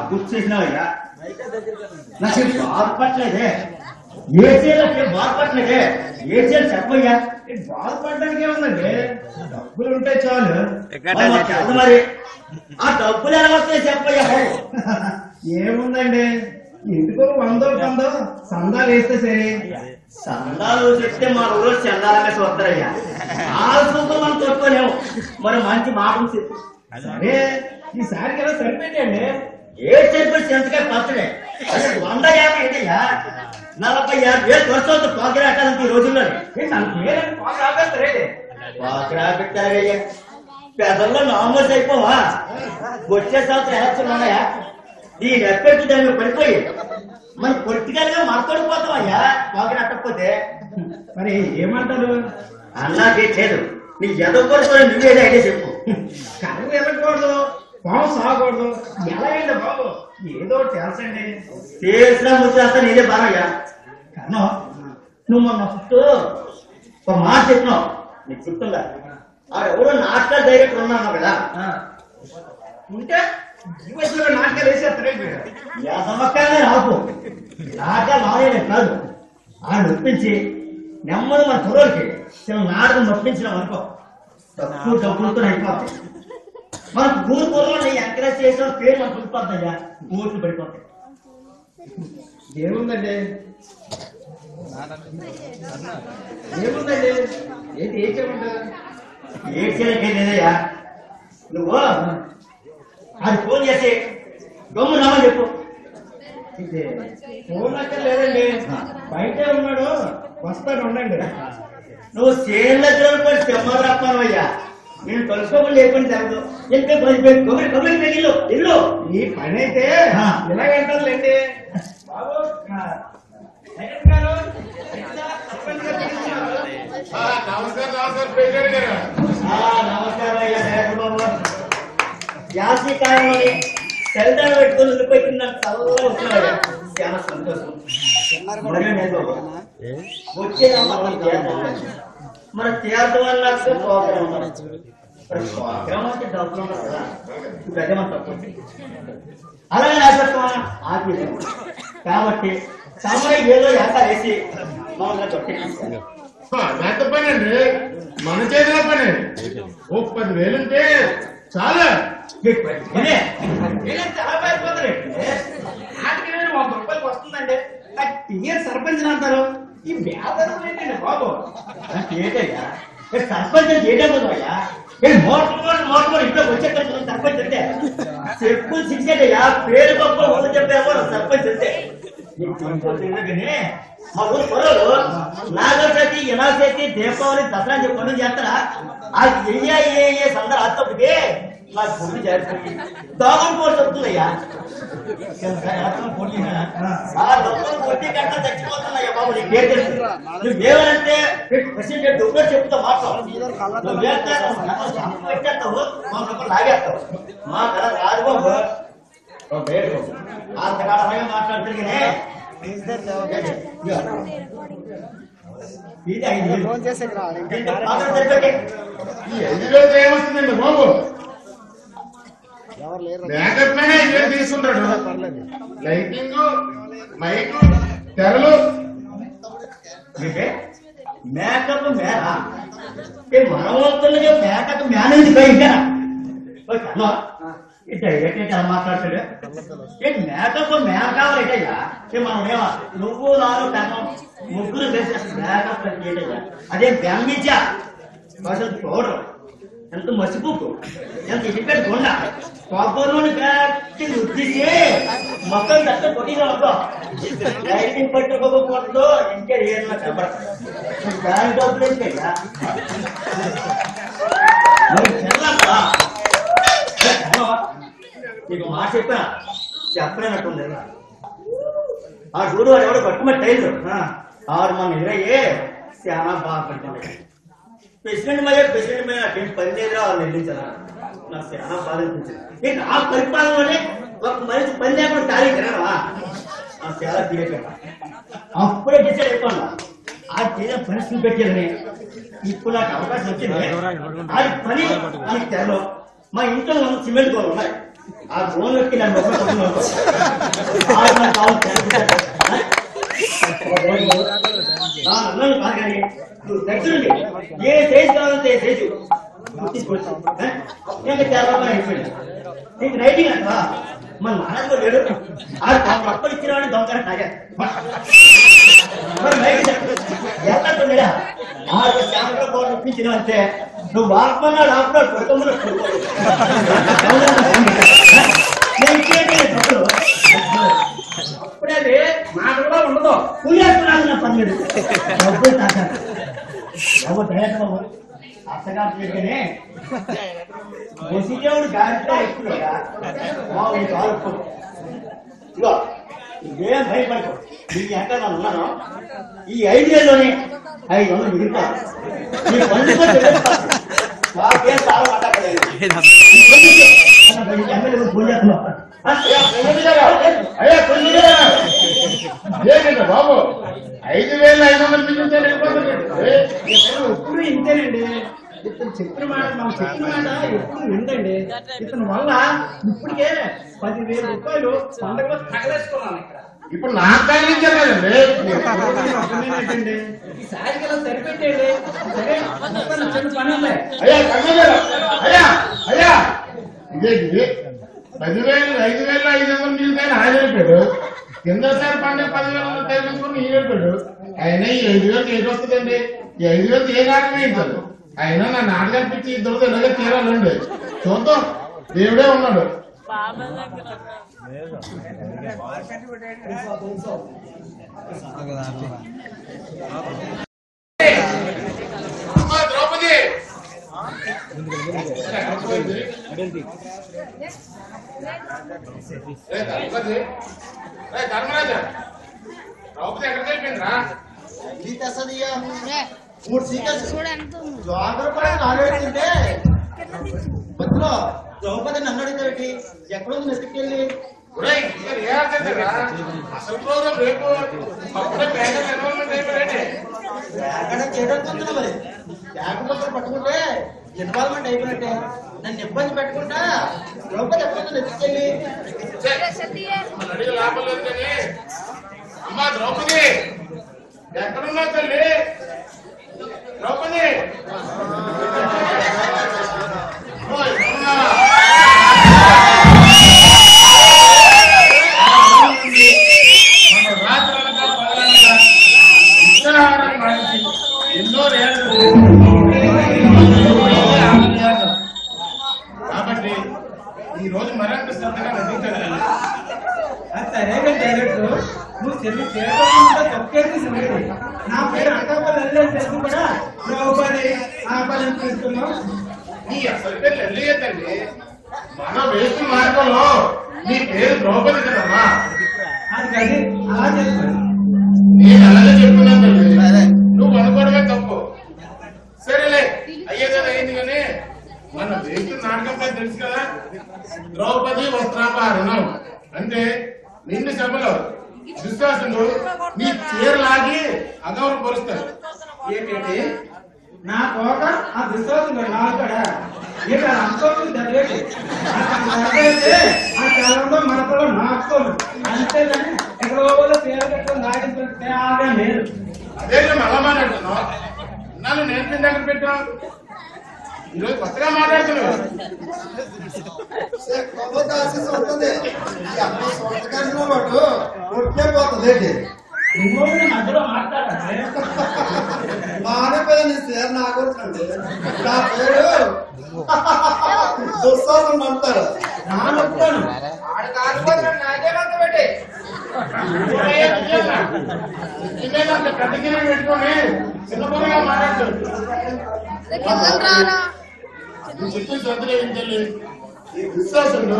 కూర్చేసినావయ్యా నాకు బాధపడలేదే ఏసీలకి బాధపడలేదే ఏసీలు చెప్పయ్యా బాధపడడానికి ఏముందండి డబ్బులు ఉంటే చాలు మరి ఆ డబ్బులు ఎలా వస్తాయి చెప్పయ్యా ఏముందండి ఇంటికి 100 సందాలు వేస్తే సరే సందాలు చెప్తే మా ఊరు చందాలనే చూస్తారయ్యా ఆ సూపం మనం తోడుకోలేము మరి మంచి మాటలు చెప్పు సరే ఈసారికి ఎలా సరిపెట్టండి ఏ సరిపెట్టి సెంతకాయ పచ్చడే 150 ఏంటయ్యా 45,000 ఖర్చు అవుతుంది పాకరా ఈ రోజుల్లో పాకరా పెట్టారయ్యా పెదల్లో నామోస్ అయిపోవా వచ్చే సంవత్సరం ఎలక్షన్ ఉన్నాయా ఈ రెస్పెక్ట్ దాన్ని పడిపోయి మరి పొలిటికల్ గా మాట్లాడిపోతామయ్యా పాకరా అట్టకపోతే మరి ఏమంటారు అన్నా చేయలేదు నీ ఎదగకూడదు నువ్వేదో అయితే చెప్పు కనుక ఎదగకూడదు పాము సాగకూడదు ఎలా అయింది బాబు ఏదో తెలుసండి తెలిసిన ముచ్చేస్తా నేనే బానయ్యా కనో నువ్వు మొన్న ఒక మాట చెప్పినావు నీకు గుర్తుందా ఎవరో నాటకాల డైరెక్టర్ ఉన్నాను కదా ఉంటే ఈ వయసులో నాటకాలు వేసేస్తారేంటి రాపు నాటకాలు మానేది కాదు ఆయన ఒప్పించి నెమ్మది మన కుర్రోడికి చిన్న నాటకం నొప్పించినాం అనుకో తక్కువ డబ్బులతో అయిపోతాయి మనకు ఊరు కూరలో ఎంకరేజ్ చేసిన పేరు మనకు పిలిపోతాయ్యా ఊరికి పడిపోతాయి ఏముందండి ఏంటి ఏం చేయమంటారు ఏం చేయలేదయ్యా నువ్వు అది ఫోన్ చేసి గమ్ము రామని చెప్పు ఫోన్ అక్కడ లేదండి బయటే ఉన్నాడు వస్తాడు ఉండండి నువ్వు చేనుల చూడకపోయి చెమ్మ రాపానయ్యా నేను కలుసుకోమని లేకుండా జరగదు ఎంత కబురి పెగిల్లు ఇల్లు ఈ పని అయితే ఇలాగంటారులేండి బాబు నమస్కారం అయ్యా బాబు యాసీకాలంలోని సెల్దాన్ని పెట్టుకుని ఉండిపోయి నాకు చల్లగా వస్తున్నాడు చాలా సంతోషం వచ్చేదమ్మా మన తీర్థం వల్ల ప్రోగ్రామ్ ప్రోగ్రామ్ అంటే డబ్బులు ఉన్నారు కదా పెద్దమని తప్పు అలాగే రాసేస్తామా ఆపేసాం కాబట్టి సమయం ఏదో ఎంత వేసి మమ్మల్ని కొట్టి పని అండి మన చేతిలో పని ఓ 10,000 ఉంటే చాలా చాలా పారిపోతారు రూపాయలకి వస్తుందండి టీఆర్ సర్పంచ్ అంటారు ఈ వ్యాపారం ఏంటండి బాబు ఏంటయ్యా సర్పంచ్ చేయటయ్యా మోటర్ ఇంట్లో వచ్చే సర్పంచ్ అంటే చెప్పు శిక్షయ్యా పేరు గొప్ప ఊరు చెప్పేమో సర్పంచ్ అంటే మా ఊరు పొరలు నాగల చేతి ఎలా చేతి దీపావళి దసరా చెప్పండి చేస్తారా అది ఏ సందర్భం అత్తప్పుడే నాకు పొడి చేస్తుంది దోమలు కూడా చెప్తుందయ్యా పొట్టి కట్ట చచ్చిపోతున్నాయ్యా బాబు నీకు పేరు తెలుసు నువ్వేమంటే ప్రెసిడెంట్ డబ్బులు చెప్తా మాట్లాడు నువ్వేస్తావు మా లాగేస్తావు మా కళ రాదు బాబు అంతకాలంగా మాట్లాడుతున్నా ఏమొస్తుందండి బాబు మేకప్ మ్యానే ఏం తీసుకుంటాడు లైటింగ్ మైక్ తెరలు మేకప్ మేనా మనవంతులకి మేకప్ మేనేజ్ పోయిందా ఎలా మాట్లాడతాడు మేకప్ మేన కావాలయ్యా మనం ఏమా నువ్వు నాలుగు పెనం ముగ్గురు మేకప్ ఏంటయ్యా అదే బ్యాంగిచ్చా అసలు పౌడర్ ఎంత మసిపుకు ఎంత ఇటుకటి కొండ కొబ్బరి గట్టి రుద్దిసి మొక్కలు తట్ట కొట్టిగా ఉంటాం లైటింగ్ పట్టుకోకపోతుందో ఇంకా ఏమన్నా కనబడతాయి దాని డబ్బులు ఏంటయ్యా నీకు మాట చెప్పా చెప్పలేనట్టుంది ఆ చూడు వాడు ఎవడో పట్టుమని టైలు ఆరు మన ఎదురయ్యే చాలా బాధపడుతుంది ప్రెసిడెంట్ ప్రెసిడెంట్ పని లేదా వాళ్ళు నిర్ణయించారా నాకు చాలా బాధ అనిపించింది ఆ పరిపాలనలోనే ఒక మనిషి పని లేకుండా ఖాళీ తినరా నాకు చాలా ఫీల్ అప్పుడే డిసైడ్ అయిపోయినా ఆ చేసిన పరిస్థితి పెట్టేదని ఇప్పుడు నాకు అవకాశం వచ్చింది అది పని అది తెరలో మా ఇంట్లో సిమెంట్ గోలు ఉన్నాయి ఆ ఫోన్ వచ్చి నన్ను అన్నాను కాదు కానీ నువ్వు దగ్గరుండి ఏ సైజు కావాలంటే ఏ సైజు తీసుకొచ్చు ఇంకా చాలా రూపాయలు అయిపోయింది నీకు రైటింగ్ అంటా మన నాన్నగా లేడు అప్పుడు ఇచ్చిన వాడిని దొంగ తాగా మరి ఎలా క్యామెరా బోర్డు ఇప్పించిన అంటే నువ్వు వాడుకున్నాడు ఆపున్నాడు కొడుకున్నాడు అప్పుడే మాట కూడా ఉండదు పుయ్యేస్తున్నాను నా పర్లేదు డబ్బులు తాకాడు బాబు దయట బాబు అత్తగారు చెప్పగానే వసిదేవుడు గాడితో ఎక్కువగా బాబు నీకు ఆడుకో ఇగో ఇదేం భయపడకు నీకు ఎక్కడ నేను ఉన్నాను ఈ 5 ఏళ్ళలోనే 500 మిగులుతా నీ పండుగ నాకేం చాలా మాట్లాడలేదు బాబు 5,500 మిగిలితే ఎప్పుడు ఇంతేనండి ఇతను చెప్పిన మాట మనం చెప్పిన మాట ఎప్పుడు విందండి ఇతని వల్ల ఇప్పటికే 10,000 రూపాయలు పండుగలో తగలేసుకున్నాను ఇక్కడ ఇప్పుడు నాకు తగిలించారు కదండి ఈసారి ఇలా సరిపెట్టేయండి సరే చిన్న పని ఉంది అయ్యా కమ్మగారు అయ్యా అయ్యా ఇదేంటి 10,000 5,500 మిగిలితే ఆయన వెళ్ళిపోయాడు కిందసారి పండుగ 10,000 తగిలించుకుని ఈయన వెళ్ళిపోయాడు ఆయన ఈ 5,000 ఏది వస్తుందండి ఈ 5,000 ఏ నాటకం వేయించారు ఆయన నా నాటకాలు పిచ్చి ఇద్దరు ఇలాగే తీరాలండి చూద్దాం దేవుడే ఉన్నాడు ద్రౌపది ధర్మరాజా ద్రౌపది ఎక్కడికి వెళ్ళిపోయిందిరా ఇది తెస్తదియ్యా 3 సీకర్స్ జోగర్ కూడా ఆలోచింటే మధ్యలో ద్రౌపది నన్ను అడిగితే పెట్టి ఎక్కడుంది నెత్తికెళ్ళి అసలు ప్రోగ్రాం రేపు అప్పుడే పేదలు ఎన్రోల్మెంట్ అయిపోయాడే ఎక్కడ చేయడానికి మరి లేకపోతే పట్టుకుంటే ఇన్వాల్వ్మెంట్ అయిపోయినట్టే నన్ను ఇబ్బంది పెట్టుకుంటా ద్రౌపది ఎక్కడుంది నెత్తికెళ్ళి అడిగి లాభం లేదు కానీ అమ్మా ద్రౌపది ఎక్కడున్నా తల్లి ద్రౌపది ఎన్నో కాబట్టి ఈ రోజు మరింత శ్రద్ధగా నటించాలి సరేగా డైరెక్టర్ నువ్వు చెల్లి చేరుకుంటే తొక్కేసి నా పేరు అంకపల్లి తెలుసు కూడా ద్రౌపది ఆపల్లి తీసుకున్నావు నీ అసలు పేరు వెళ్ళేదండి మన వేసిన మార్గంలో నీ పేరు ద్రౌపది కదమ్మా అది కాదు అలా చెప్తాను నేను అలాగే చెప్తున్నాను తల్లి నువ్వు అనుకోవడమే తప్పు సరేలే అయ్యేదో అయింది కానీ మన వేసిన నాటకం పై తెలుసు కదా ద్రౌపది వస్త్రాపహరణం అంటే నిన్ను సభలో విశ్వాసులు నీ చీరలాగి అగౌరవపరుస్తారు ఏంటంటే నా కోట ఆ విశ్వాసం నాలుగడ ఇక అంతం జరిగేది ఆ కాలంలో మనకులో నాటుకోను అంతేగాని ఎక్కడో పేరు కట్టుకుని నాటించిన తేడా లేదు అదే అలా మాట్లాడుతున్నావు నన్ను నేను దగ్గర పెట్టావు ఈరోజు కొత్తగా మాట్లాడుతున్నావు ఇంకోటి మధ్యలో మాట్లాడాలి మానపేదని సార్ నాకు నా పేరు దుస్సాహం అంటారు నానొస్తాను కట్టగిరి పెట్టుకొని చిన్నగా మాట్లాడుతాడు నువ్వు చెప్పిన శ్రద్ధలు ఏంటండి ఈ విశ్వాసంలో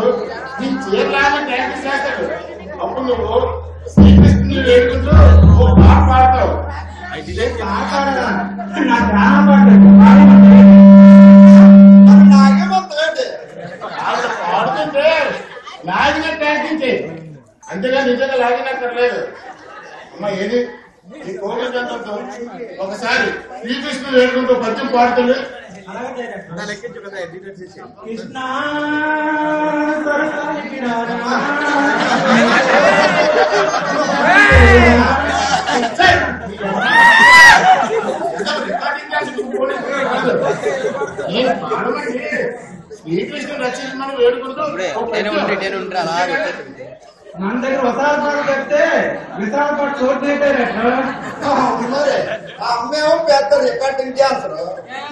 నీ చీరలాగా ట్యాంక్ చేస్తాడు అప్పుడు నువ్వు శ్రీకృష్ణుని వేడుకుంటూ ఓ పాట పాడతావు ఇదే మాట్లాడదా నా గ్రామ వాళ్ళు పాడుతుంటే లాగిన ట్యాంకింగ్ అంతేగా నిజంగా లాగినక్కర్లేదు అమ్మా ఏది ఈ కోరిక ఒకసారి శ్రీకృష్ణుడు వేడుకుంటూ పద్యం పాడుతుంది అలాగే డైరెక్టర్. లెక్కించు కదా డీటెయిల్స్ ఇచ్చి కృష్ణ సరసానికి రారా. శ్రీకృష్ణుడు రచించమని వేడుకుంటూ మన దగ్గర వసాలపాటు పెడితే విశాలపాటు చూడలేదు డైరెక్టర్. అమ్మేమో పెద్ద రికార్డింగ్ చేస్తారు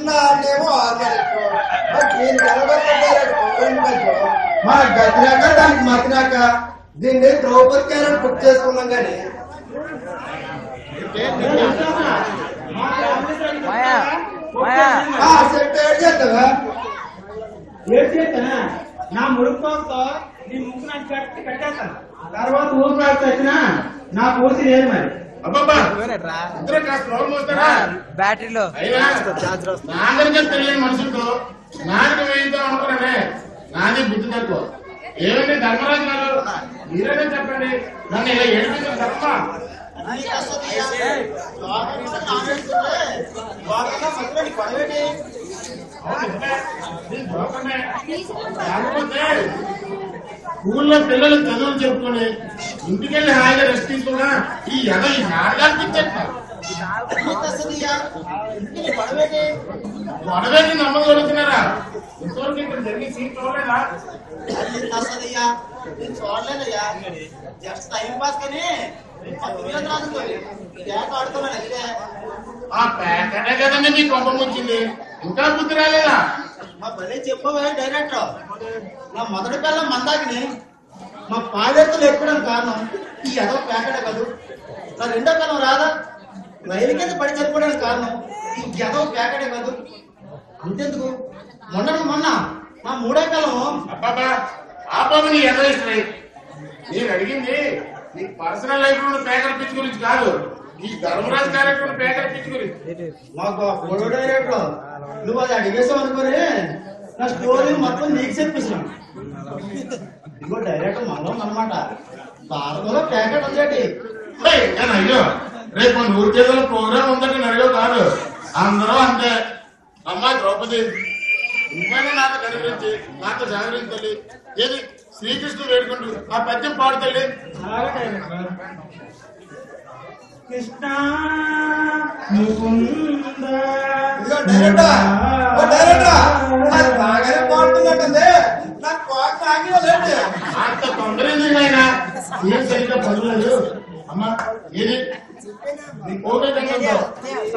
నాన్నేమో మా గతినాక దానికి మతినాక దీన్ని ద్రౌపది క్యారెట్ బుక్ చేసుకున్నాం కానీ చెప్పేది చేస్తావా ఏం చేస్తానా నా ముడుపుతో నీ ముక్కు నాకు కట్టేస్తాను. తర్వాత ఊరు నాకు వచ్చినా నా పూర్తి లేదు మరి. అబ్బబ్బా ఇద్దరు కాస్త రోల్ మోస్తారా బ్యాటరీలో నాగరికం తెలియని మనుషులతో నాటకం వేయిద్దాం అనుకున్నానే నాది బుద్ధి తక్కువ. ఏమండి ధర్మరాజు గారు మీరేనే చెప్పండి నన్ను ఇలా ఏడిపించిన తప్ప స్కూల్లో పిల్లలు చదువులు చెప్పుకొని ఇంటికెళ్ళి హాయిగా రెస్ట్ తీసుకున్నా ఈ నాటకాలు పిచ్చేస్తారు. గొడవేసి నమ్మకం జరుగుతున్నారా? ఇంతవరకు ఇక్కడ జరిగి సీట్ చూడలేదా? చూడలేదయ్యా జస్ట్ టైం పాస్ కానీ ఆ ప్యాకెటే కదండి మీ కొంప ముంచింది, ఇంకా బుద్ధి రాలేదా? మా భలే చెప్పవే డైరెక్టర్. నా మొదటి పిల్లల మందాకిని మా పాదెత్తులు ఎక్కడం కారణం ఈ ఎదవ ప్యాకెట్ కాదు. నా రెండో పిల్లలు రాదా రైలు కింద పడి చనిపోవడానికి కారణం ఈ ఎదవ ప్యాకెటే కాదు. అంతెందుకు మొన్న నా మూడో పిల్లం అబ్బాబా ఆ బాబు నీ ఎంత ఇష్టమై నేను అడిగింది నీ పర్సనల్ లైఫ్ లో పేకర్ పిచ్చి గురించి కాదు, ఈ ధర్మరాజు క్యారెక్టర్ పేకర్ పిచ్చి గురించి. మాకు పొడవు డైరెక్టర్ నువ్వు అది అడిగేసావు అనుకోని నా స్టోరీ మొత్తం నీకు చెప్పేసాను. ఇదిగో డైరెక్టర్ మనం అనమాట భారతంలో ప్యాకెట్ ఉందండి. అయ్యో రేపు మన ఊరి చేతుల్లో ప్రోగ్రామ్ ఉందంటే నడిగో కాదు, అందరూ అంతే. అమ్మా ద్రౌపది నువ్వైనా నాతో కనిపించి నాతో సహకరించాలి. ఏది శ్రీకృష్ణుడు వేడుకుంటూ ఆ పద్యం పాడుతల్లి. అలాగే డైరెక్టర్. కృష్ణ ముకుంద ఇదిగో డైరెక్టర్ అది బాగానే పాడుతున్నట్టుంది. నాకు కోట ఆగిలేదు. అంత తొందర ఎందుకు అయినా ఏం సరిగ్గా పడలేదు. అమ్మా ఏది నీ కోట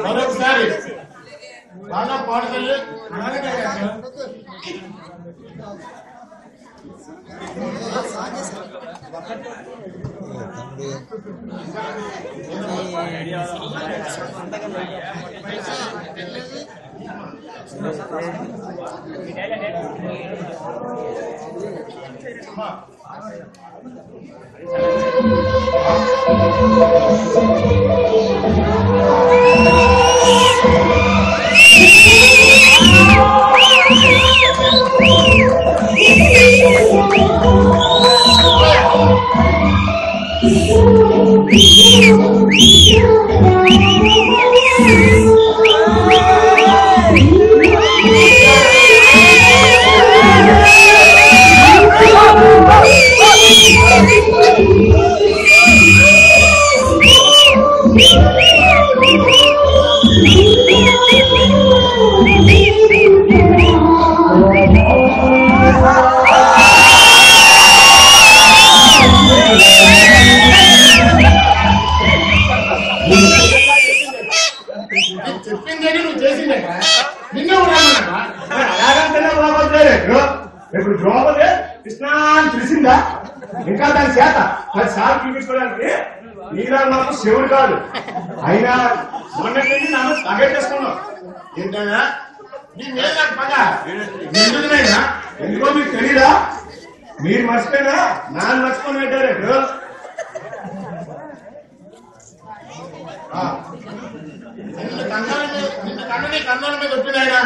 మరొకసారి బాగా పాడుతల్లి. అలాగే డైరెక్టర్. చెప్పిందని నువ్వు చేసిందే నిన్నే ఉన్నానన్నా. అలాగంటేనే బాగోదు. ఇప్పుడు ద్రౌపది కృష్ణ అని తెలిసిందా? ఇంకా దాని చేత 10 సార్లు చూపించుకోవడానికి నీలా నాకు శివుడు కాదు. అయినా మొన్నటి నన్ను తగ్గేసుకున్నావు. ఏంటన్నా నీ మీద నాకు పగ ఎందుకునైనా? ఎందుకో మీకు తెలీదా? మీరు మర్చిపోయినా నాన్న మర్చిపోయిన డైరెక్టర్. నిన్ను కన్నాల మీద ఒప్పినాయనా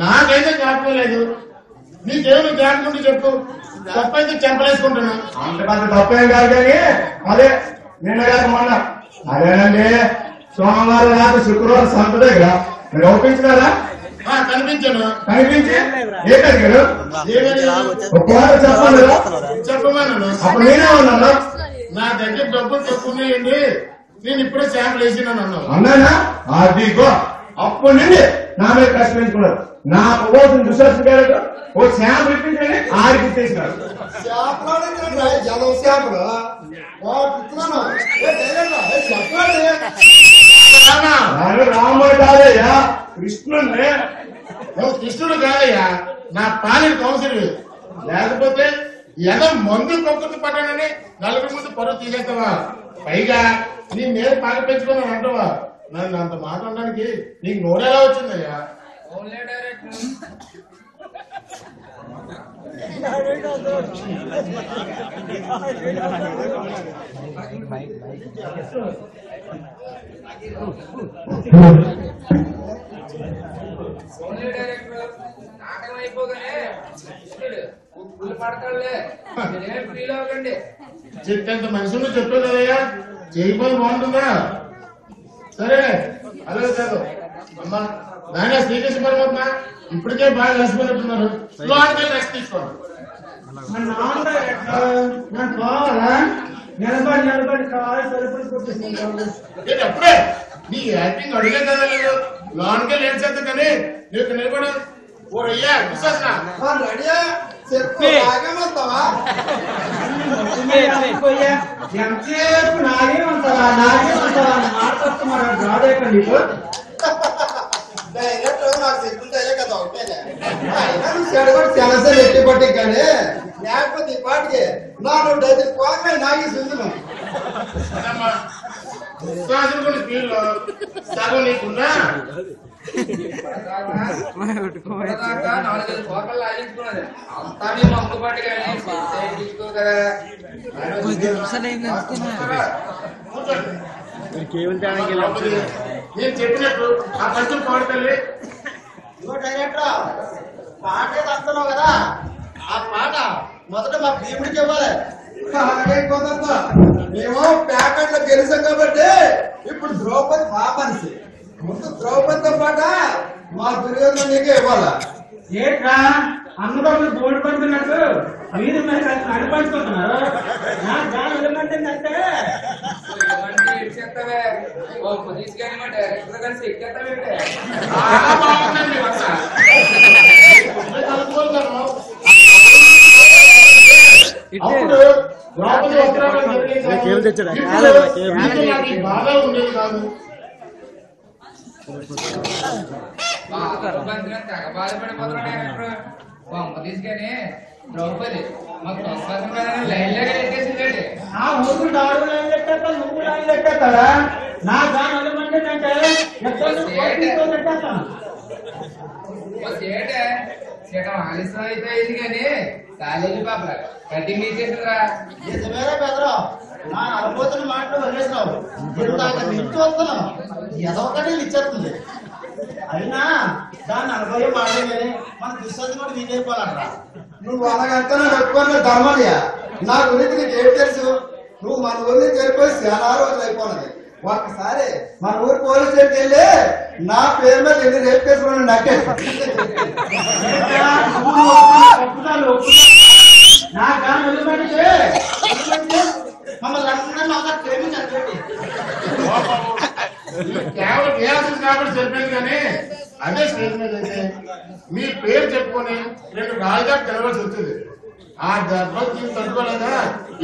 నాకైతే జ్ఞాపకం లేదు. నీకేమైనా జ్ఞాపకం చెప్పు, తప్పైతే చెంపలేసుకుంటున్నా. అంత పెద్ద తప్పేం కాదు కానీ అదే నిన్న కాదు మొన్న అదేనండి సోమవారం రాత్రి శుక్రవారం సంత దగ్గర మీరు ఒప్పించినారా? కనిపించాను. కనిపించి ఏంటి అడిగాడు? ఒక్కసారి చెప్పండి. చెప్పమన్నాను. అప్పుడు నేనే ఉన్నాను. నా దగ్గర డబ్బులు తక్కువ ఉన్నాయండి, నేను ఇప్పుడే శాంపుల్ వేసినాను అన్నావు. అన్నానా? అదిగో అప్పటి నుండి నా మీద కష్టపెంచుకున్నారు. నాకు కోసం రిసర్చ్ గారు ఓ శాంపుల్ ఇప్పించండి ఆడికి ఇచ్చేసినారు. జనం శాంపుల్ చెప్పండి. రాముడు కాదయ్యా, కృష్ణుడే. నువ్వు కృష్ణుడు కాదయ్యా, నా పాలిన కౌన్సిల్. లేకపోతే ఏదో మందు కొక్కుతు పడ్డానని నలుగురి ముందు పరువు తీసేస్తావా? పైగా నీ మీద పాలు పెంచుకున్నాను అంటావా? నన్ను అంత మాట అనడానికి నీకు నోరెలా వచ్చిందయ్యా? నాటకం అయిపోగానే ఉప్పులు పడతాడులే, ఫ్రీలో అవ్వకండి. చెప్పేంత మనుషులు చెప్పే కదయ్యా, చేయకపోతే బాగుంటుందా? సరే అలాగే కాదు అమ్మా. నాయన శ్రీకృష్ణ పరమాత్మ ఇప్పటికే బాగా కలిసిపోయినట్టున్నారు. లోనికి రెస్ట్ తీసుకోండి. మా నాన్న నాకు కావాలా? నిలబడి కావాలి సరిపడి కొట్టేసింది. అప్పుడే నీ యాక్టింగ్ అడిగే కదా లేదు. లోనికి లేట్ చేద్దాం కానీ నీకు నిలబడు. ఓరయ్యా విశ్వాస రెడీయా చెప్పు. బాగేమంటావా? ఎంతసేపు నాగేమంటావా మాట్లాడుతున్నారు రాదేకండి. డైరెక్టర్ నాకు చెప్తుంటే కదా ఒకటేనే. చెడగొట్టి తెలసలు ఎట్టి పట్టి కానీ లేకపోతే ఈ పాటికి నాను డైరెక్ట్ కోకలే నాగి సుందును. విశ్వాసం కూడా ఫీల్డ్ సగం నీకున్నా. నాలుగైదు కోకలు లాగించుకున్నది అంతా నీ మంకుపాటి కానీ తీసుకో కదా. నేను చెప్పినట్టు ఆ పంచులు పాడతల్లి. ఇగో డైరెక్టర్ పాట వస్తున్నావు కదా, ఆ పాట మొదట మా భీముడికి ఇవ్వాలి. కుదరదు, మేము ప్యాకెట్లో గెలిచాం కాబట్టి ఇప్పుడు ద్రౌపది మా మనిషి. ముందు ద్రౌపదితో పాట మా దుర్యోధన నీకే ఇవ్వాలా. ఏంట్రా అన్నదమ్ములు బోర్డు పడుతున్నట్టు మీరు నడిపడుతున్నారు. నా దాని వెళ్ళమంటే ఇచ్చేస్తావే తీసుకెళ్ళి డైరెక్టర్ కలిసి ఎక్కేస్తావేంటే. చాలా బాగుందండి వర్ష. కలుపుకోగలను. అప్పుడు ద్రౌపది వస్త్రాలను బాగా ఉండేది కాదు. తెగ బాధపడిపోతున్నాడు డైరెక్టర్. బొమ్మ తీసుకొని ద్రౌపది మాకు లైన్ లాగా ఎక్కేసిందండి. ఆ ఊరు డాడు లైన్ పెట్టేస్తా, నువ్వు లైన్ పెట్టేస్తాడా? నా దాని వెళ్ళమంటే సీటం ఆలస్యం అయితే అయింది కానీ కాలేజీ పాప కటింగ్ తీసేసిందిరా. నిజమేరా బెదరా, నా అనుభూతిని మాటలు వదిలేసినావు. ఇందాక నింటి వస్తున్నావు ఎదొకటి ఇచ్చేస్తుంది. అయినా దాన్ని అనుభవం మాడలేదని మన దుశ్శతి కూడా నీకు అయిపోవాలరా. నువ్వు అలాగంతా పెట్టుకున్న ధర్మయ్యా, నా గురించి నీకు ఏం తెలుసు? నువ్వు మన ఊరిని చేరిపోయి చాలా రోజులు అయిపోయినది. ఒక్కసారి మన ఊరు పోలీస్ స్టేషన్కి వెళ్ళి నా పేరు మీద ఎన్ని రేపు చేసుకుని నక్కే నా దాని వెళ్ళమంటే మమ్మల్ని అందరినీ అందరూ ప్రేమించాలి. కేవలం వేయాల్సింది కాబట్టి చెప్పాను కానీ అదే స్టేజ్ మీద అయితే మీ పేరు చెప్పుకొని రెండు రాయిగా తెలవాల్సి వచ్చింది. ఆ దెబ్బకి తట్టుకోలేదా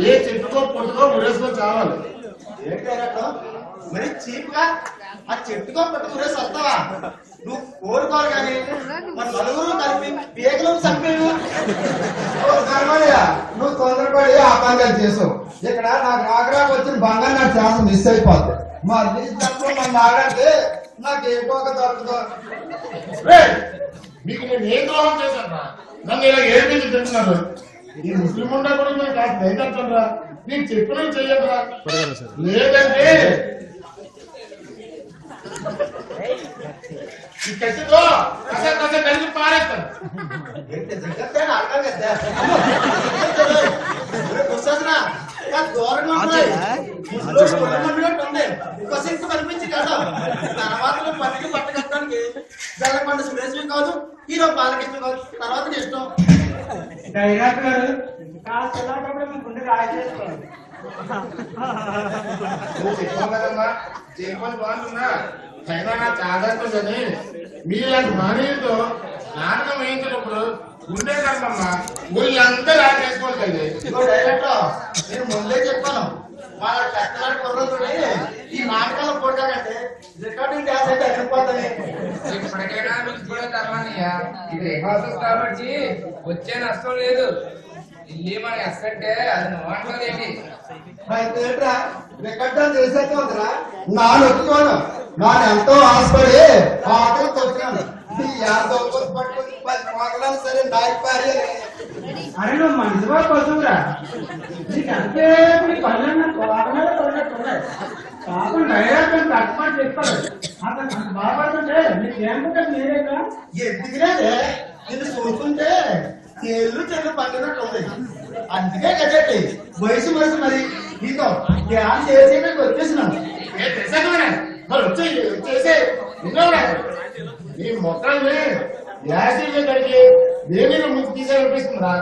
ఏ చెట్టుకో పొట్టుకో ముడేసుకొని చావాలి. ఏంటో మరి చీప్ గా ఆ చెట్టుకో పట్టుకునేసి వస్తావా? నువ్వు కోరుకోరు కానీ మన నలుగురు కలిపి పేగలు చంపేవు. నువ్వు తొందరపడి ఆ పని చేసావు. ఇక్కడ నాకు ఆగ్రాకు వచ్చిన బంగారు నాకు ఛాన్స్ మిస్ అయిపోద్ది. మా తక్కువ మన ఆడాడితే నాకు ఏ పోక దొరకదు. మీకు నేను ఏం ద్రోహం చేశాను? నన్ను ఇలా ఏమి తింటున్నారు? ఈ ముస్లిం ఉండా కూడా నేను కాస్త దయచేస్తారా? నేను చెప్పినట్టు చెయ్యరా? లేదంటే ఈ కసితో కస కలిసి పారేస్తాను. దూరంగా ముసుగులో కొట్టమన్నట్టు ఉంది. పసింపు కనిపించి కదా తర్వాత పట్టుకు పట్టకట్టడానికి జల్లకొండ సురేష్వి కాదు, హీరో బాలకృష్ణ కాదు, తర్వాత నీ ఇష్టం. డైరెక్టర్ గారు కాస్త ఎలాగప్పుడు మీ గుండె రాజేసుకోండి. నువ్వు చెప్పావు కదమ్మా, చెప్పని బాగుంటుందా అయినా నా చాదంటుందని మీలాంటి మానేయులతో నాటకం వేయించినప్పుడు ఉండే కదమ్మా ఊళ్ళంతా రాజేసుకోవాలి. ఇదిగో డైరెక్టర్, నేను ముందే చెప్పాను మన కష్టలాడి కుర్రతోని ఈ నాటకాలు పోటాలంటే రికార్డింగ్ డ్యాన్స్ అయితే అయిపోతుంది. ఇప్పటికైనా నువ్వు కూడా తర్వాతయ్యా, ఇది రిహార్సల్స్ కాబట్టి వచ్చే నష్టం లేదు. ఇల్లు మన ఎస్ అంటే అది నువ్వు అంటున్నదేంటి? అయితే రికార్డ్ డ్యాన్స్ చేసేట్టు ఉందిరా. నాను ఒప్పుకోను, నాను ఎంతో ఆశపడి ఆటలు తొక్కాను. పట్టుకుని 10 మొగలను సరే నాయకుపారి. అరే నువ్వు మంచిగా పశువురా, నీకు అంతే పనులన్నా బాగా పడినట్టున్నాయి. పాపం డైరెక్టర్ కట్టుబడి చెప్పారు, అతను అంత బాధపడుతుంటే నీకేమంటే మీరేగా ఎందుకునే నేను చూస్తుంటే తేళ్ళు చెల్లు పట్టినట్టు ఉంది. అందుకే కదండి వయసు మరి నీతో ధ్యానం చేసి వచ్చేసినాను. మరి వచ్చేసే నీ మొక్కల్ని యాసిడ్ కడిగి దేని ముందు తీసేపిస్తుందా?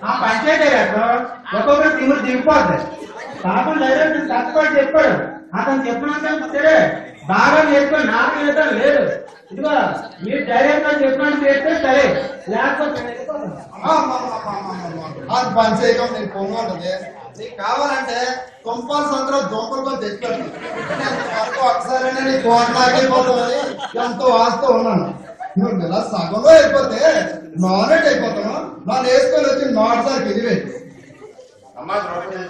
ఆ పంచాయతీ డైరెక్టర్ ఒక్కొక్కరు తిమ్ముడు దిగిపోద్ది. పాపం డైరెక్టర్ కట్టుబడి చెప్పాడు, అతను చెప్పినంత సరే బాగా నేర్చుకొని నాకు నేర్చడం లేదు. ఇదిగో మీరు డైరెక్టర్ చెప్పినట్టు చేస్తే సరే, లేకపోతే అది పంచేయడం నేను పొంగు ఉంటుంది. నీకు కావాలంటే తుంపాల సంతలో దుంపలతో తెచ్చాను. ఒకసారి నీ కోట్లాగిపోతుంది ఎంతో ఆస్తో ఉన్నాను. నువ్వు నెల సగంలో అయిపోతే నానెట్ అయిపోతాను. నన్ను వేసుకొని వచ్చి నాటుసారికి ఎదివేసి అమ్మా ద్రౌపది,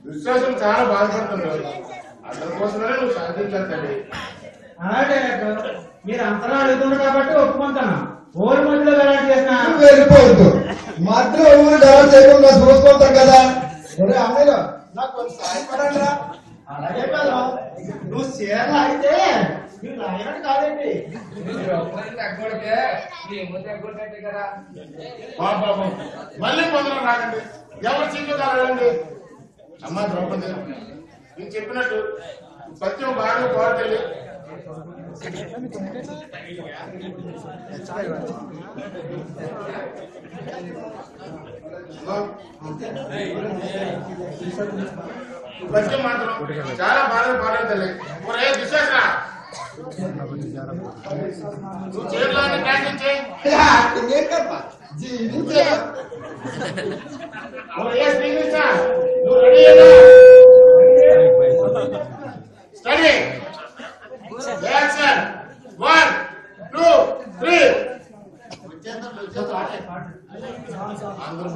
విశ్వాసం చాలా బాధపడుతున్నావు. అందుకోసమే నువ్వు సాధించాలి. అలా డైరెక్టర్ మీరు అంతలా అడుగుతున్నారు కాబట్టి ఒప్పుకుంటాను. ఓరి మధ్యలో వెళ్ళాలి చేసిన నువ్వు వెళ్ళిపోవద్దు. మధ్యలో ఊరు డెవలప్ చేయకుండా చూసుకుంటాం కదా. ఒరే అన్నయ్య నాకు కొంచెం సాయపడండి రా. అలాగే కదా, నువ్వు చీరలు అయితే నువ్వు లాగినట్టు కాదండి. మీరు ఒక్కరిని తగ్గొడితే మేము తగ్గొట్టే కదా. బాబు మళ్ళీ పొందడం రాకండి, ఎవరు చిక్కు కలగండి. అమ్మా ద్రౌపది, నేను చెప్పినట్టు సత్యం బాగా పోవాలి. సత్యం మాత్రం చాలా బాగా పాడలేదు. విశ్వాస నువ్వు చేతిలో ప్రాక్టీస్ చేయి. జీవించారు నువ్వు రెడీ స్టడీ యాక్షన్ 1 2 3 అందరూ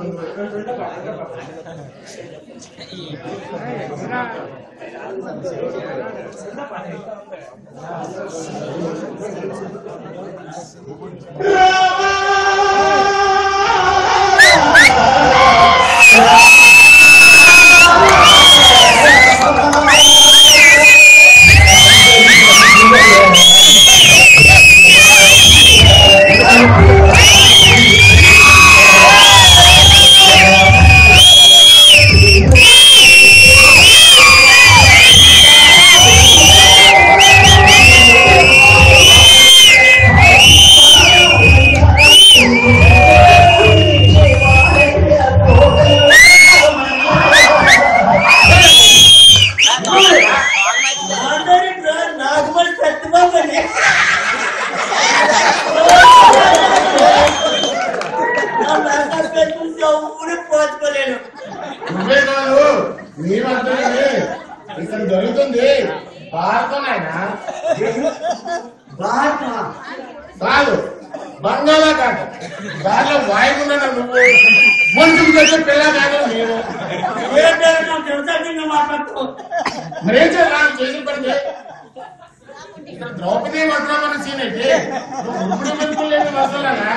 నువ్వే కాదు నీవంటే ఇక్కడ జరుగుతుంది భారతం అయినా కాదు బంగాళాఖాతం. దానిలో వాయుకున్నా నువ్వు మనుషులు చేసే పిల్ల కాదు నేను. మరేం చేయాలి చేసి పడితే ఇక్కడ ద్రౌపది వస్త్రం సీన్ అయితే ఇప్పుడు పెట్టుకోలేదు వస్త్రాలనా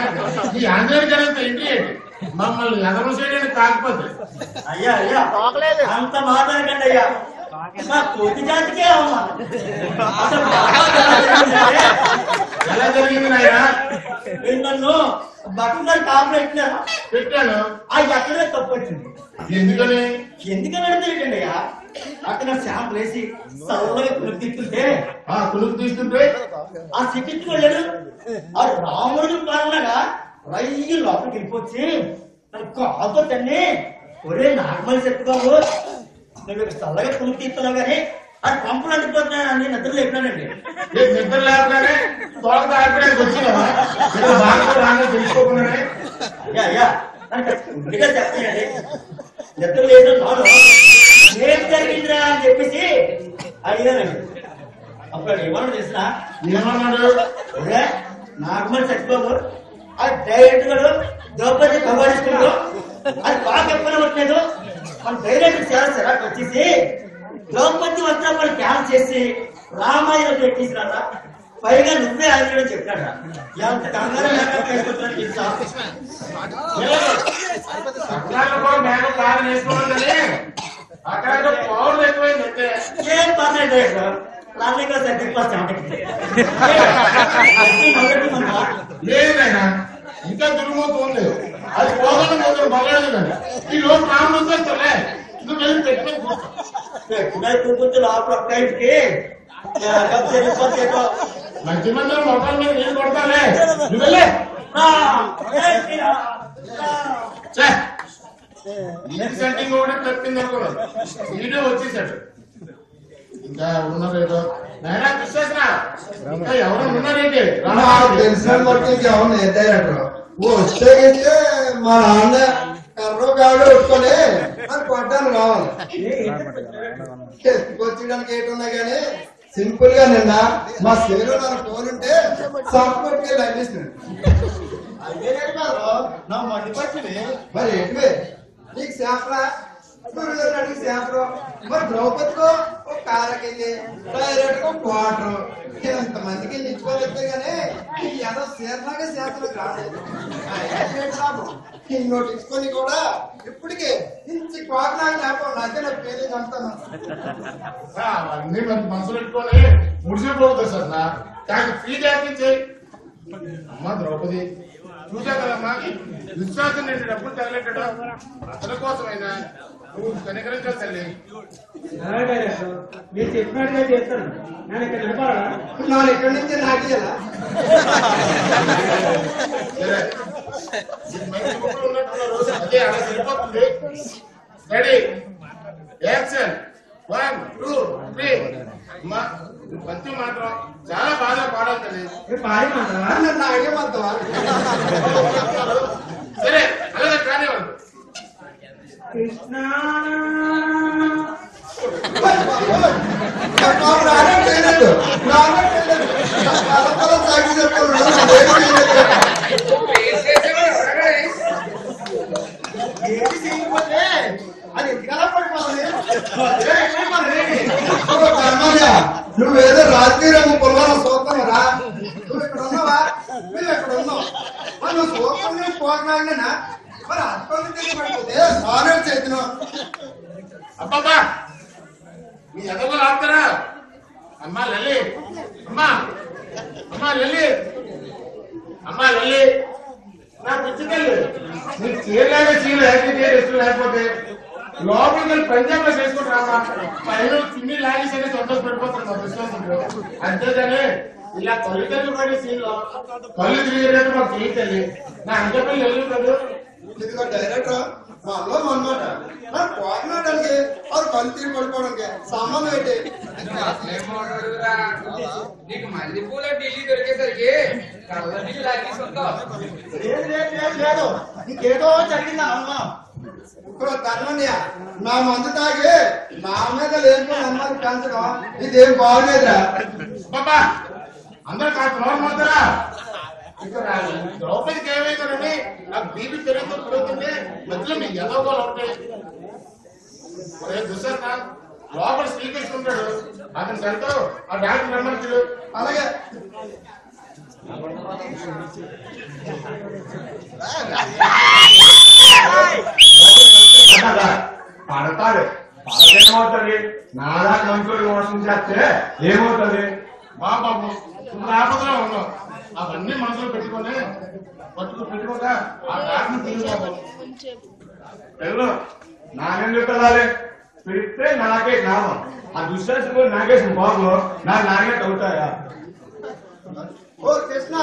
ఈ ఆంజనేయ గారంత ఎంట్రీ ఏంటి? మమ్మల్ని ఎదరు చేయడానికి కాకపోతే అయ్యా అయ్యా అంత మాట్లాడకండి అయ్యా, మా కోతి జాతికే అమ్మా. అసలు ఎలా జరిగింది నాయన? మీరు నన్ను బట్టలు గారు కాపులు పెట్టినారు పెట్టాను. ఆ ఎక్కడే తప్పు వచ్చింది. ఎందుకని? ఎందుకని అడుగుతాడండి అయ్యా? అక్కడ శాంపుల్ వేసి సరళగా కులుపు తీస్తుంటే ఆ కులుపు తీస్తుంటే ఆ సిక్కించుకు వెళ్ళాడు. ఆ రాముడికి పాలనగా రయ్యి లోపలికి వెళ్ళిపోచ్చి కాతో తన్ని ఒరే నార్మల్ చెప్పుకోవు నువ్వు చల్లగా కులుపు తీస్తున్నావు కానీ అది పంపులు అంటుపోతున్నా అని నిద్రలు ఎప్పుడానండి. నిద్ర లేకపోతే తోట ఆడడానికి వచ్చినావా? బాగా రాగా తెలుసుకోకున్నానే. అయ్యా ఉండిగా చెప్తానండి. నిద్ర లేదు నాడు ఏం జరిగిందిరా అని చెప్పేసి అడిగానండి. అప్పుడు ఏమన్నా చేసినా ఏమన్నాడు? ఒరే నార్మల్ చచ్చిపోవు అది డైరెక్ట్ గా ద్రౌపది కబడిస్తున్నాడు అది బాగా ఎప్పుడు వచ్చలేదు మన డైరెక్ట్ చేస్తారా వచ్చేసి ద్రౌపది వస్త్రాలు క్యాన్ చేసి రామాయణం పెట్టేసినారా పైగా నువ్వే ఆయన చెప్పాడా ఎంత కంగారు మేఘం బాగా వేసుకోవాలి అక్కడ పౌరులు ఎక్కువైందంటే ఏం పర్లేదు రాజకీయ సెకండ్ క్లాస్ లేదైనా ఇంకా దుర్మోతుంది. అది పోగొట్టు పోతుంది బగాడు ఈ లోపు రాము వచ్చేస్తలే నువ్వు వెళ్ళి పెట్టుకొని కూర్చో. కూర్చొని లోపల ఒక్కటికి మంచి మంది మొక్కల మీద నేను కొడతాలే నువ్వు వెళ్ళే. నీటి సెంటింగ్ కూడా తప్పింది అనుకున్నాను. వీడియో వచ్చేసాడు. ఇంకా ఉన్నారేదో నాయనా చూసేసినా ఇంకా ఎవరు ఉన్నారేంటి? తెలిసిన బట్టి ఇంకెవరు డైరెక్టర్ వస్తే మా నాన్న కర్రో కాడు పెట్టుకొని నాకు కొట్టాను రావాలి. ఎత్తుకొచ్చడానికి ఏంటున్నా కానీ సింపుల్ గా నిన్న మా సేలు నన్ను ఫోన్ ఉంటే సాఫ్ట్వేర్ కి లభిస్తున్నాడు. నా మండిపచ్చింది మరి ఏంటి నీకు శాపరా అడిగి శాపరు మరి ద్రౌపదికో ఒక కారకెళ్ళి డైరెక్ట్ గా క్వార్టర్ ఎంతమందికి నిచ్చుకోలేదు కానీ ఏదో సేర్లాగా శాతలకు రాలేదు. ఇంకోటి ఇచ్చుకొని కూడా ఇప్పటికే ఇంచి క్వార్టర్ లేకపోతే అదే నాకు పేరు చంపుతాను. అవన్నీ మంచి మనసులు పెట్టుకొని ముడిసిపోతుంది సార్ నా దానికి ఫ్రీ చేయించే అమ్మా ద్రౌపది చూసా కదమ్మా విశ్వాసం నేను డబ్బులు తగలెట్టడం అతని కోసమైనా నువ్వు కనికరించాలి తల్లి. మీరు చెప్పినట్టుగా చేస్తాను. నేను ఇక్కడ నిలబడాలా? నాలుగు ఇక్కడి నుంచి నాకేలా సరే మంచి ముక్కలు ఉన్నట్టున్నారు. అదే అలా సరిపోతుంది. రెడీ యాక్షన్ 1 2 3 అమ్మా మంచి మాత్రం చాలా బాగా పాడాలి తల్లి. పాడి మాత్రమా? నన్ను అడిగేమంతవా? సరే అలాగే కానివ్వండి. కృష్ణ సాక్షి చెప్పాను. ఏది చేయకపోతే అది ఎందుకలా పడిపోతుంది. నువ్వేదో రాజకీయ రంగం పొలాలను చూస్తావురా. నువ్వు ఇక్కడ ఉన్నావా? నువ్వు ఎక్కడ ఉన్నావు? మరి నువ్వు చూస్తావు పోగలాడినా మరి అర్థం పడిపోతే సారే చేతిన అబ్బబ్బా మీ ఎదగలు ఆపుతారా? అమ్మా లల్లి అమ్మా అమ్మా లల్లి అమ్మా లల్లి నా పిచ్చికెళ్ళి నీకు చీరలాగా చీర యాక్టివ్ లేకపోతే లోపలికి వెళ్ళి పంజాబ్ లో చేసుకుంటారా? పైన చిన్ని లాగేసరికి సంతోష పడిపోతారు మా విశ్వాసంలో. అంతేగాని ఇలా కళ్ళు తల్లి పడి సీన్లో కళ్ళు తిరిగేటట్టు మాకు చేయించాలి. నా అంత పిల్లలు వెళ్ళి కదా ఇదిగో డైరెక్టర్ మా అల్లో అనమాట నాకు పోగలాడడానికి అది కళ్ళు తిరిగి పడిపోవడానికి సంబంధం ఏంటి? నీకు మళ్ళీ పూల ఢిల్లీ దొరికేసరికి కళ్ళ ఢిల్లీ లాగేసి ఉంటావు. లేదు నీకేదో జరిగిందా అనుమానం. ఇప్పుడు తరణ్య నా మందు తాగి నా మీద లేని అమ్మాయి పెంచడం ఇదేం బాగులేదురా. బాబా అందరు కాస్త నోరు మాత్రరా. ఇక్కడ ద్రౌపదికి ఏమైందండి నాకు బీపీ పెరుగుతుంది మధ్యలో మీకు ఎదవగోలు ఉంటాయి. దుస్సా లోపల స్వీకరిస్తుంటాడు అతను సరితో ఆ డాక్టర్ రమ్మని అలాగే పడతాడు పడకేమవుతుంది. నాలా కంట్రోల్ మోసం చేస్తే ఏమవుతుంది? బాబు ఇప్పుడు ఆపదలో ఉన్నావు. అవన్నీ మనసులో పెట్టుకొని పెట్టుకోక ఆ దారిని తీసుకో. పిల్లలు నాకెందుకు వెళ్ళాలి? పెడితే నాకే లాభం. ఆ దుశ్శాసకు నాకేసిన బాబు నాకే అవుతాయా? ఓ కృష్ణ,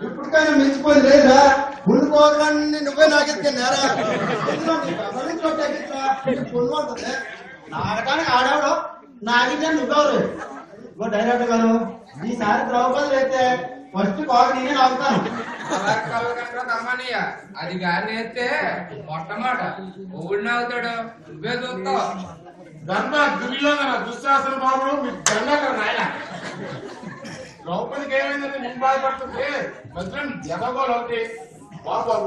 ఇప్పటికైనా మించిపోయింది లేదా? గుళ్ళు పోగాన్ని నువ్వే నాకెత్తుకున్నారా? నాగటానికి ఆడేవాడు నాగితే నువ్వెవరు? ఓ డైరెక్టర్ గారు, ఈసారి ద్రౌపది అయితే ఫస్ట్ కాదు నేనే నాగుతాను. అలా కలగంటే తమ్మనయ్య అది గాని అయితే మొట్టమాట ఊడి నాగుతాడు. నువ్వే చూస్తావు. ధర్మ దుర్యోధన దుశ్శాసన బాబుడు మీకు దండగా నాయన. ద్రౌపదికి ఏమైందని నేను బాధపడుతుంటే మధ్యలో జగగోలు అవుతాయి. బాబు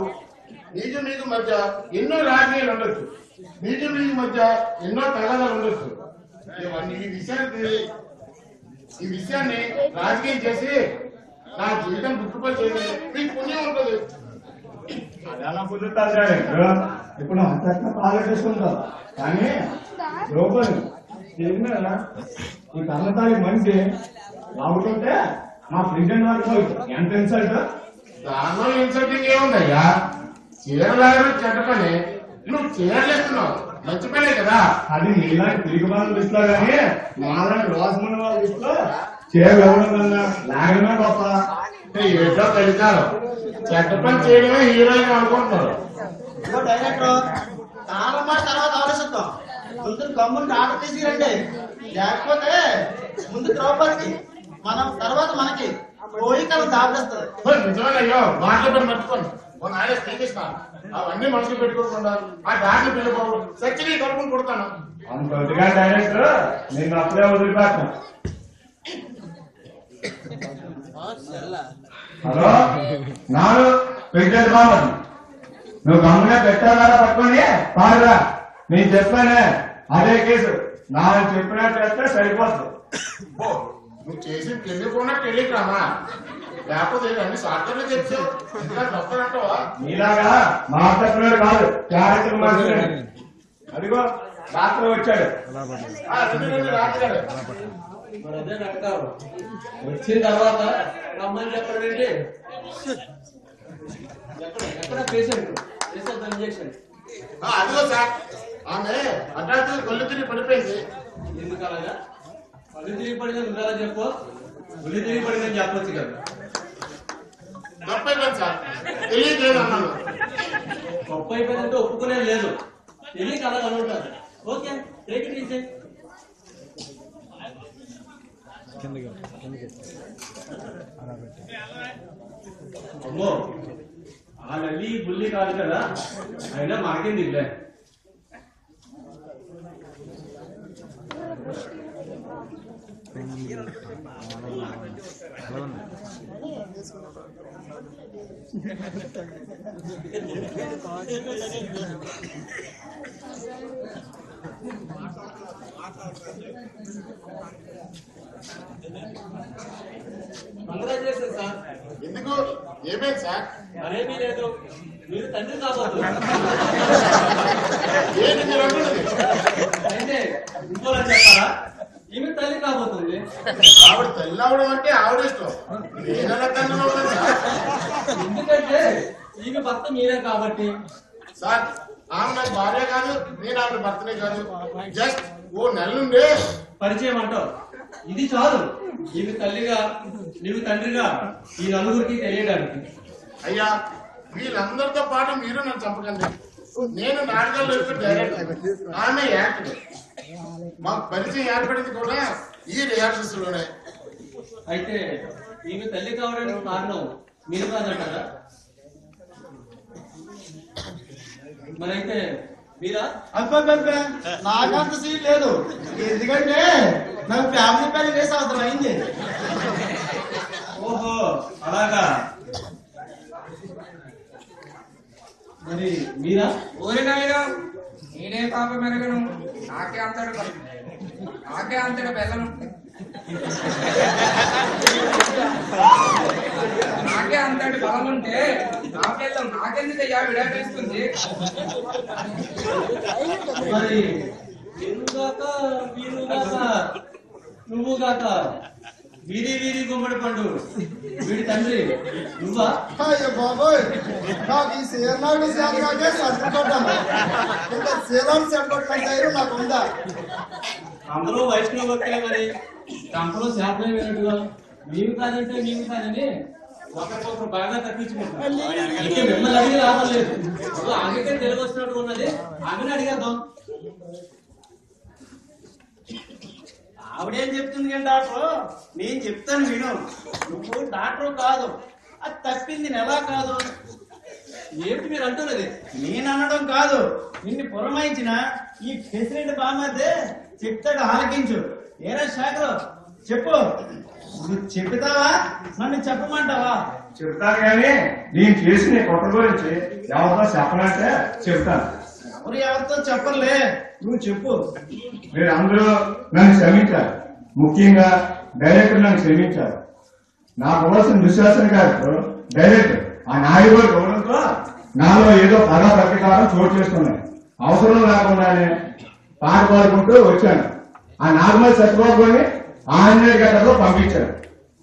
నీకు మధ్య ఎన్నో రాజకీయాలు ఉండొచ్చు, నీకు మధ్య ఎన్నో తగాదాలు ఉండొచ్చు. ఇవన్నీ ఈ విషయాన్ని రాజకీయం చేసి నా జీవితం గుర్తుపడి చేసి మీకు పుణ్యం ఉంటుంది. అలా కుదురుతారు కానీ ఇప్పుడు అంతగా ఆలోచిస్తుంటారు. కానీ ద్రౌపది తెలియదా ఈ కర్ణతాళి మనిషి రావుతుంటే మా ప్రెసిడెంట్ వారికి ఎంత ఇన్సల్ట్. దానిలో ఇన్సల్టింగ్ ఏముందయ్యా? చీరలాగడం చెడ్డ పని, నువ్వు చీరలేస్తున్నావు మంచి పనే కదా. అది నీలాంటి తిరుగుబాటు దృష్టిలో కానీ మాలాంటి రోజుమున్న వాళ్ళ దృష్టిలో చీరలు ఇవ్వడం వల్ల లాగడమే గొప్ప. ఏటో కలికారు చెడ్డ పని చేయడమే హీరోయిన్ అనుకుంటున్నారు. ఓ డైరెక్టర్, కాలం మాట తర్వాత ఆలోచిద్దాం. ముందు గమ్ముని ఆర్డర్ తీసుకురండి. లేకపోతే ముందు ద్రౌపదికి, మనం తర్వాత మనకి కోరికలు దాపేస్తుంది. నిజమేనయ్యో, మాటలు మర్చిపోండి. ఆయన శ్రీకృష్ణ అవన్నీ మనసులు పెట్టుకోకుండా ఆ దారిని పిల్లబాబు సచ్చిని కడుపుని కొడతాను. అంతగా డైరెక్టర్ నేను అప్పుడే వదిలిపెట్టాను. హలో నాను ప్రెసిడెంట్ బాబు, నువ్వు గమ్మునే పెట్టాలా పట్టుకొని పాడురా. నేను చెప్పానే అదే కేసు. నాకు చెప్పినట్టు చేస్తే సరిపోతుంది. నువ్వు చేసి పెళ్లికుండా టెలిగ్రామా? లేకపోతే అన్ని సార్లు చెప్పావు ఇంకా తప్పనంటావా? నీలాగా మాట్లాడుతున్నాడు కాదు, క్యారెక్టర్ మాట్లాడు. అదిగో రాత్రి వచ్చాడు. రాత్రి వచ్చిన తర్వాత రమ్మని చెప్పండి. ఎక్కడ పేషెంట్ ఇంజక్షన్ అదిగో సార్, ఆమె అడ్డాలు కళ్ళు తిరిగి పడిపోయింది. ఎందుకు అలాగా? కళ్ళు తిరిగి పడినా నువ్వెలా చెప్పు? కళ్ళు తిరిగి పడిందని చెప్పొచ్చు కదా. తప్పైపోయింది సార్, తెలియదు అన్నాను. గొప్ప అయిపోయిందంటే ఒప్పుకునే లేదు. తెలియక అలా అనుకుంటారు. Okay, take it easy. అమ్మో, ఆ నల్లి బుల్లి కాదు కదా, అయినా మాకేం దిగులే. Congratulation sir. ఎందుకు? ఏమైంది సార్? మరేమీ లేదు, మీరు తండ్రి కాబోతున్నారు. ఏంటి మీరు అంటున్నది? అయితే ఇంకోలా చెప్పాలా? ఈమె తల్లి కాబోతుంది. ఆవిడ తల్లి అవడం అంటే ఆవిడ ఇష్టం. నేనెలా తండ్రి అవుతాను సార్? ఎందుకంటే ఈమె భర్త మీరే కాబట్టి. సార్, ఆమె నాకు భార్య కాదు, నేను ఆవిడ భర్తనే కాదు. జస్ట్ ఓ నెల నుండి పరిచయం అంటావు. ఇది చాలు ఈమె తల్లిగా నీవు తండ్రిగా ఈ నలుగురికి తెలియడానికి. అయ్యా, వీళ్ళందరితో పాటు మీరు నన్ను చంపకండి. నేను నాటకాలు డైరెక్టర్, ఆమె యాక్టర్. మాకు పరిచయం ఏర్పడింది కూడా ఈ రిహార్సల్స్ లోనే. అయితే ఈమె తల్లి కావడానికి కారణం మీరు కాదంటారా? మరైతే మీరా? అబ్బబ్బబ్బే, నాకంత సీట్ లేదు. ఎందుకంటే నాకు ఫ్యామిలీ ప్లానింగ్ వేసే అవసరం అయింది. ఓహో, అలాగా. మరి మీరా? ఊరినాయన నేనే పాప మెరగను. నాకే అంతడు బెల్లను. నాకే అంతటి బలం ఉంటే నాకెందుకయ్యా విడాపిస్తుంది? మరి నువ్వు గాక నువ్వు గాక వీధి వీధి గుమ్మడి పండు వీడి తండ్రి నువ్వా? అయ్యో బాబోయ్, నాకు ఈ సేనాడు సేనగానే సర్దుకోవటం ఇంకా సేనాడు సర్దుకోవటం ధైర్యం నాకు ఉందా? అందరూ వైష్ణవ భక్తులే మరి కంపలో శాపమే వేయట్టుగా మేము కాదంటే మేము కాదని ఒకరికొకరు బాగా తప్పించుకుంటాం. ఇంకా మిమ్మల్ని అడిగి లాభం లేదు. ఆమెకే తెలుగు వచ్చినట్టు ఉన్నది, ఆమెను అడిగేద్దాం. ఆవిడేం చెప్తుంది కానీ డాక్టర్, నేను చెప్తాను విను. నువ్వు డాక్టర్ కాదు, అది తప్పింది ఎలా కాదు. ఏమిటి మీరు అంటున్నది? నేను అనడం కాదు, నిన్ను పురమాయించిన ఈ ప్రెసిడెంట్ బామ్మదే చెప్తాడు, ఆలకించు. ఏరా శాఖరు చెప్పు, నువ్వు చెప్తావా నన్ను చెప్పమంటావా? చెప్తాను కానీ నేను చేసిన కుట్ర గురించి ఎవరితో చెప్పనంటే చెప్తాను. ఎవరితో చెప్పలే, నువ్వు చెప్పు. మీరు అందరూ నన్ను క్షమించారు, ముఖ్యంగా డైరెక్టర్ నన్ను క్షమించారు. నాకు కావాల్సిన విశ్వాసం కాదు డైరెక్టర్ ఆ నాయుడు ఇవ్వడంతో నాలో ఏదో పద ప్రతీకారం చోటు చేసుకున్నాను. అవసరం లేకుండానే పాట పాడుకుంటూ వచ్చాను. ఆ నాగమల్ సత్యబాబుని ఆంజనేయ గడ్డలో పంపించాను.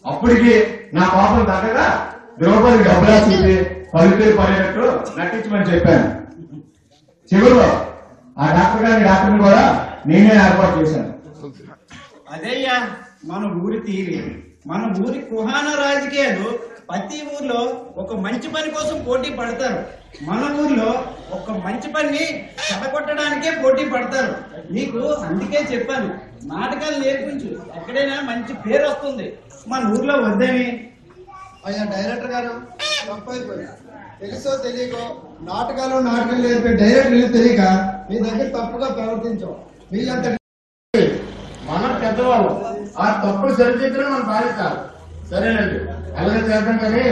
అప్పటికి నా కోపం తగ్గగా ద్రౌపది డబ్బులా చూసి పలుకులు పడేటట్టు నటించమని చెప్పాను. చివరిలో ఆ డాక్టర్ని కూడా నేనే ఏర్పాటు చేశాను. అదయ్యా మన ఊరి తీరి, మన ఊరి కుహాన రాజకీయాలు. ప్రతి ఊర్లో ఒక మంచి పని కోసం పోటీ పడతారు. మన ఊర్లో ఒక మంచి పని చెడగొట్టడానికే పోటీ పడతారు. నీకు అందుకే చెప్పాను, నాటకాలు నేర్పించు, ఎక్కడైనా మంచి పేరు వస్తుంది. మన ఊర్లో వద్దేమి. అయ్యా డైరెక్టర్ గారు, తప్పైపోయి తెలుసో తెలియకో నాటకాలు నేర్పే డైరెక్టర్ తెలియక మీ దగ్గర తప్పుగా ప్రవర్తించాం. మీరంత మనం పెద్దవాళ్ళు ఆ తప్పులు సరిదిద్దడం మనం పాటించాలి. సరేనండి, అలాగే చేద్దాం. కానీ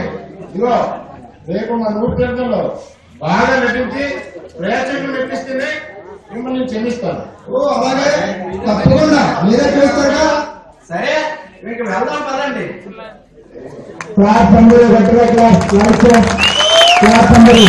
ఇదిగో రేపు మన ఊరి ప్రజల్లో బాగా నటించి ప్రేక్షకులు నటిస్తేనే మిమ్మల్ని క్షమిస్తాను. ఓ అలాగే, తప్పకుండా మీరే చేస్తారుగా. సరే మీకు వెళ్దాం పదండి. క్లాస్ అందరూ గట్టిగా క్లాస్ క్లాస్ క్లాస్ అందరూ